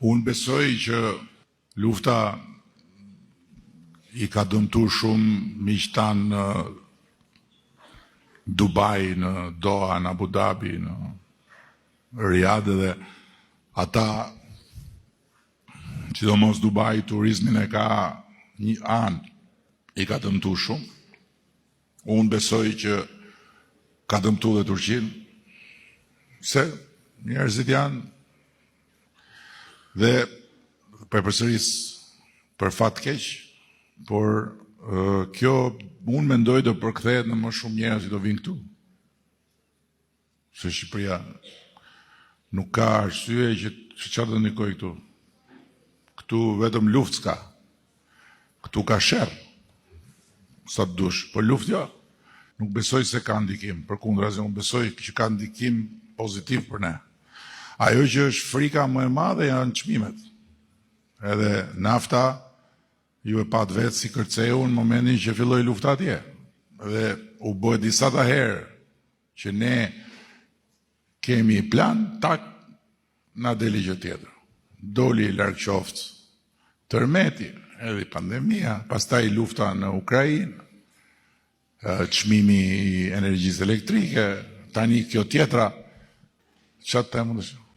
Unë besoj që lufta i ka dëmtuar shumë miqtan në Dubai, në Doha, në Abu Dhabi, në Riyadh, dhe ata, sidomos Dubai, turizmin e ka një anë, i ka dëmtuar shumë. Unë besoj që ka dëmtuar dhe Turqinë, se njerëzit janë dhe përsëris për fat keq, por kjo unë mendoj do përkthehet në më shumë njerëz që do vinë këtu. Se Shqipëria nuk ka arsye që çfarë do ndikoj këtu. Këtu vetëm luftë s'ka. Këtu ka sherr. Sa të dush, por luftë jo. Nuk besoj se ka ndikim, përkundrazi unë besoj që ka ndikim pozitiv për ne. Ajo që është frika më e madhe janë çmimet. Edhe nafta, ju e pat vetë si kërceu në momentin që filloi lufta atje. Dhe u bë disa herë që ne kemi plan, tak, na deli gjë tjetër. Doli larg qoftë tërmeti, edhe pandemia, pastaj lufta në Ukrainë, çmimi i energjisë elektrike, tani kjo tjetra, çfarë të them?